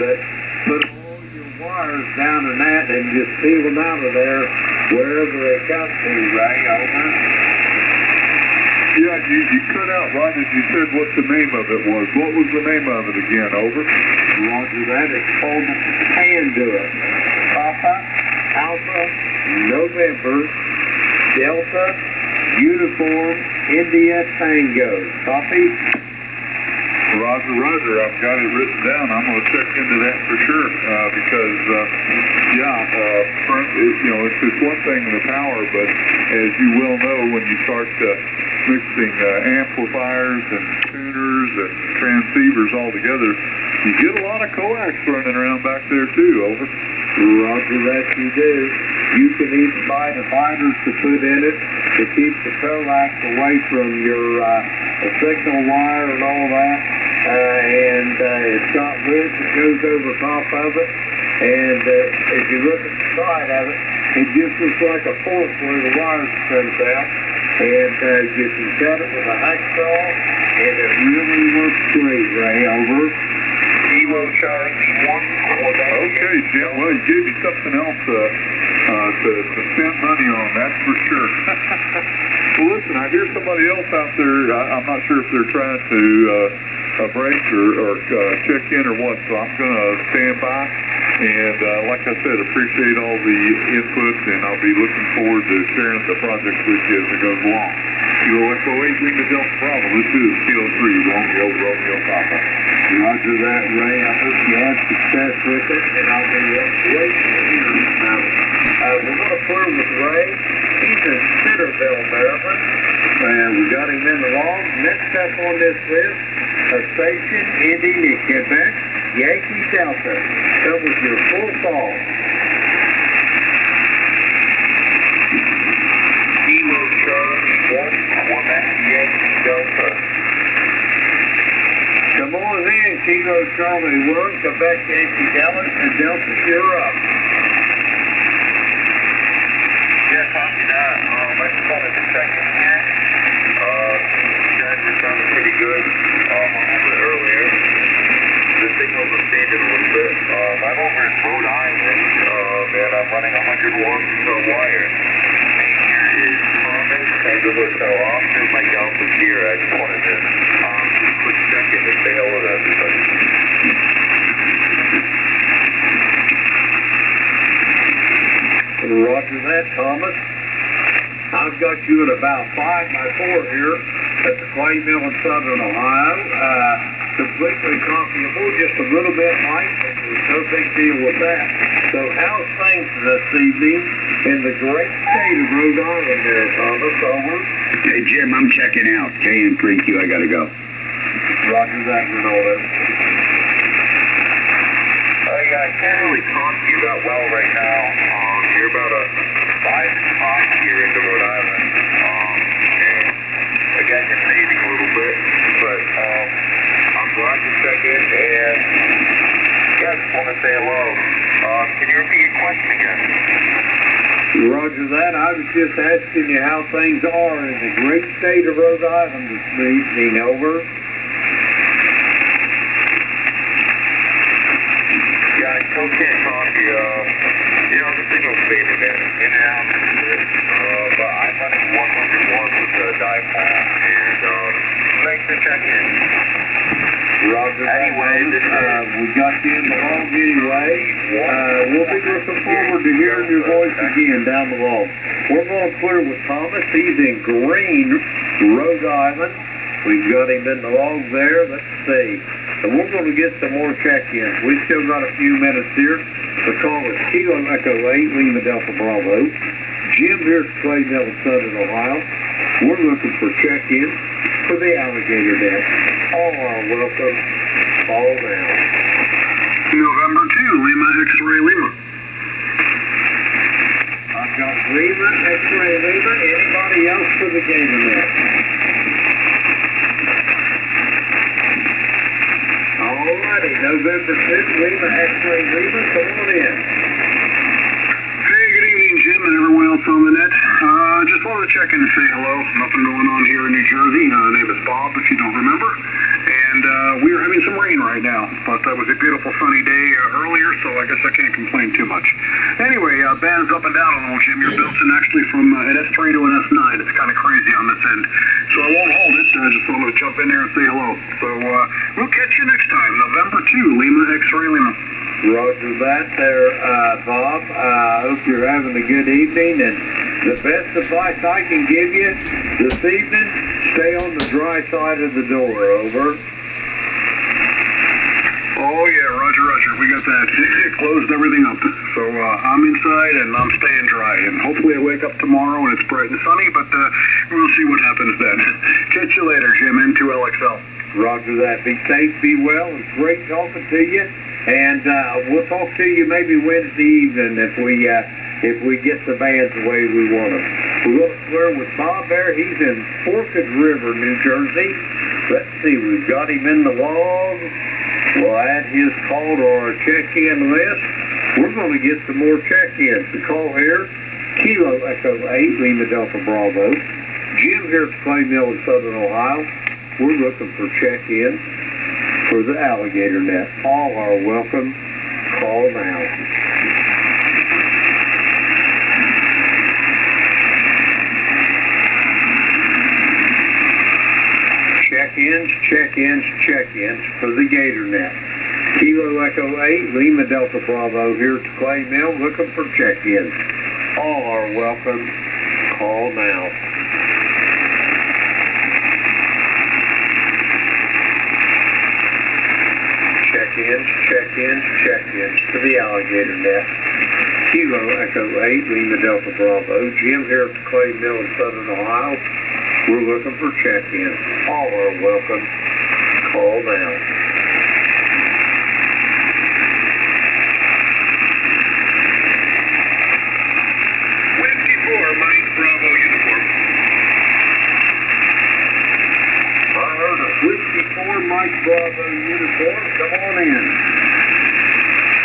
But put all your wires down in that and just peel them out of there wherever they come to, Ray. Over. Yeah, you cut out right as you said what the name of it was. What was the name of it again? Over. Roger that. It's called Panduit. Papa, Alpha, November, Delta, Uniform, India, Tango. Copy? Roger. I've got it written down. I'm going to check into that for sure because, it's just one thing in the power, but as you well know, when you start mixing amplifiers and tuners and transceivers all together, you get a lot of coax running around back there too. Over. Roger that you do. You can even buy dividers to put in it to keep the coax away from your signal wire and all that. It's got lids that goes over top of it. And if you look at the side of it, it just looks like a fork where the wires comes out. And you can cut it with a hacksaw, and it really works great, Ray. Over. Kilo Charlie 1. Okay, Jim. Well, you gave me something else to spend money on, that's for sure. Well, listen, I hear somebody else out there. I'm not sure if they're trying to break or check in or what, so I'm going to stand by. And like I said, appreciate all the input, and I'll be looking forward to sharing the project with you as it goes along. Kilo Echo 8 Lima Delta Bravo, this is Kilo 3 Romeo Papa. Roger that, Ray. I hope you have success with it, and I'll be waiting to hear about it. We're going to prove with Ray. He's in Centerville, Maryland. We got him in the log. Next up on this list, a station ending in Quebec, Yankee Delta. Come with your full call. Kilo Charlie 1, Quebec, Yankee Delta. Come on in, Kilo Charlie 1, Quebec, Yankee Delta, and Delta, you're up. Yeah, copy that. I just wanted to check in here. You guys were sounding pretty good a little bit earlier. The signals are faded a little bit. I'm over in Rhode Island, and I'm running 101 wires. Name here is Thomas. Thank you for so often. My Delta's here. I just wanted to do a quick check-in and say hello to everybody. Roger that, Thomas. I've got you at about 5x4 here at the Clay Mill in Southern Ohio. Completely copyable, just a little bit light, but there's no big deal with that. So how's things this evening in the great state of Rhode Island there, Thomas? Over. Hey, Jim, I'm checking out. KN3Q, I got to go. Roger that, Renaldo. I can't really talk to you that well right now. You're about a 5 o'clock here into Rhode Island. And again, you're fading a little bit, but I'm glad to check in, and yeah, I just want to say hello. Can you repeat your question again? Roger that. I was just asking you how things are in the great state of Rhode Island this evening. Over. Yeah, I still can't talk to you. The signal's faded in. check in. Roger that. Anyway, we got you in the log anyway. We'll be looking forward to hearing your voice again down the log. We're going to clear with Thomas. He's in Green, Rhode Island. We've got him in the log there. Let's see. And we're going to get some more check-ins. We've still got a few minutes here. The call is Kilo Echo 8, Lima Delta Bravo. Jim here's Clay Mill in Southern Ohio. We're looking for check-in for the Alligator net. All are welcome. Call now. November 2, Lima X-Ray Lima. I've got Lima, X-Ray Lima. Anybody else for the Gator net? Alrighty, November 2, Lima, X-Ray Lima. Come on in. Hey, good evening, Jim, and everyone else on the net. Just wanted to check in and say hello. Nothing going on here in New Jersey. Name is Bob, if you don't remember. And we are having some rain right now, but it was a beautiful sunny day earlier, so I guess I can't complain too much. Anyway, band's up and down a little, Jim. You're built in actually from an S3 to an S9. It's kind of crazy on this end. So I won't hold it. I just wanted to jump in there and say hello. So we'll catch you next time, November 2, Lima X-Ray Lima. Roger that there, Bob. I hope you're having a good evening, and the best advice I can give you this evening, stay on the dry side of the door, over. Oh, yeah, roger, roger. We got that. It closed everything up. So I'm inside, and I'm staying dry. And hopefully I wake up tomorrow and it's bright and sunny, but we'll see what happens then. Catch you later, Jim, N2LXL. Roger that. Be safe, be well. It's great talking to you. And we'll talk to you maybe Wednesday evening if we get the bands the way we want them. We're going to clear with Bob there. He's in Forked River, New Jersey. Let's see. We've got him in the log. We'll add his call to our check-in list. We're going to get some more check-ins. The call here, Kilo Echo 8, Lima Delta Bravo. Jim here at Clay Mill in Southern Ohio. We're looking for check-in for the Alligator net. All are welcome. Call now. Check-ins for the Gator net. Kilo Echo 8, Lima Delta Bravo here at Clay Mill looking for check-ins. All are welcome. Call now. Check-ins for the Alligator net. Kilo Echo 8, Lima Delta Bravo. Jim here at Clay Mill in Southern Ohio. We're looking for check-ins. All are welcome. Call now. Whiskey 4, Mike Bravo uniform. I heard a Whiskey 4 Mike Bravo uniform. Come on in.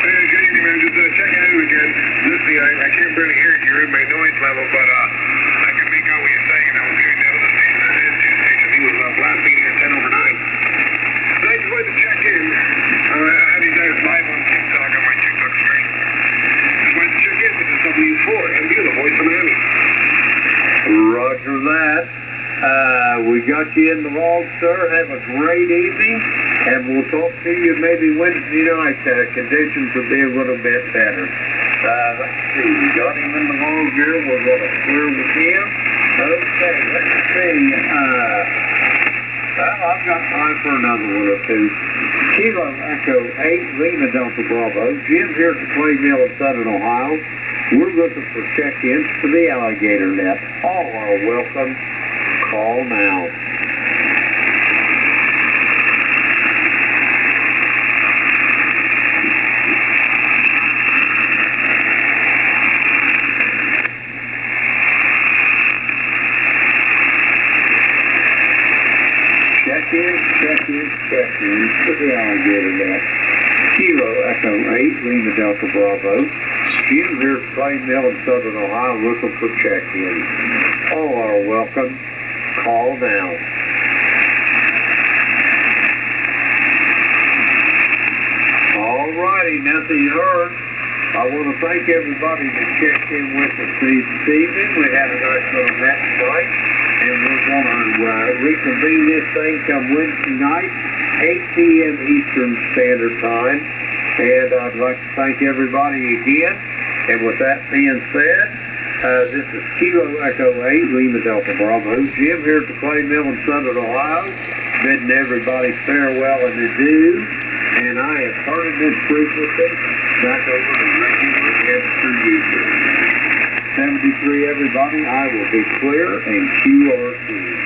Hey, good evening, man. Just checking in again. Listen, I can't barely hear you. You're in my noise level, but I can make out what you're saying. I was hearing the other station, the N2 station. He was blasting here at 10 over 9. But I just wanted to check in. I had you guys live on TikTok on my TikTok stream. Just wanted to check in. This is W4, MD, the voice of Miami. Roger that. We got you in the log, sir. Have a great evening, and we'll talk to you maybe Wednesday night. Conditions will be a little bit better. Let's see. We got him in the log here. We're going to clear with him. Okay, let's see. I've got time for another one or two. Kilo Echo 8, Lima Delta Bravo. Jim here at the Clay Mill in Southern Ohio. We're looking for check-ins for the Alligator net. All are welcome. Call now. Check-ins for the Alligator net. Kilo Echo 8, Lima Delta Bravo. Jim here at Clay Mill in Southern Ohio looking for check-ins. All are welcome. Call now. All righty, nothing heard. I want to thank everybody that checked in with us this evening. We had a nice little net tonight. and we're going to reconvene this thing come Wednesday night, 8 p.m. Eastern Standard Time. And I'd like to thank everybody again. And with that being said, this is Kilo Echo 8, Lima Delta Bravo. Jim here at the Clay Mill in Southern Ohio, bidding everybody farewell and adieu. And I have started this frequency back over to regular and through YouTube. 73, everybody. I will be clear and QRC.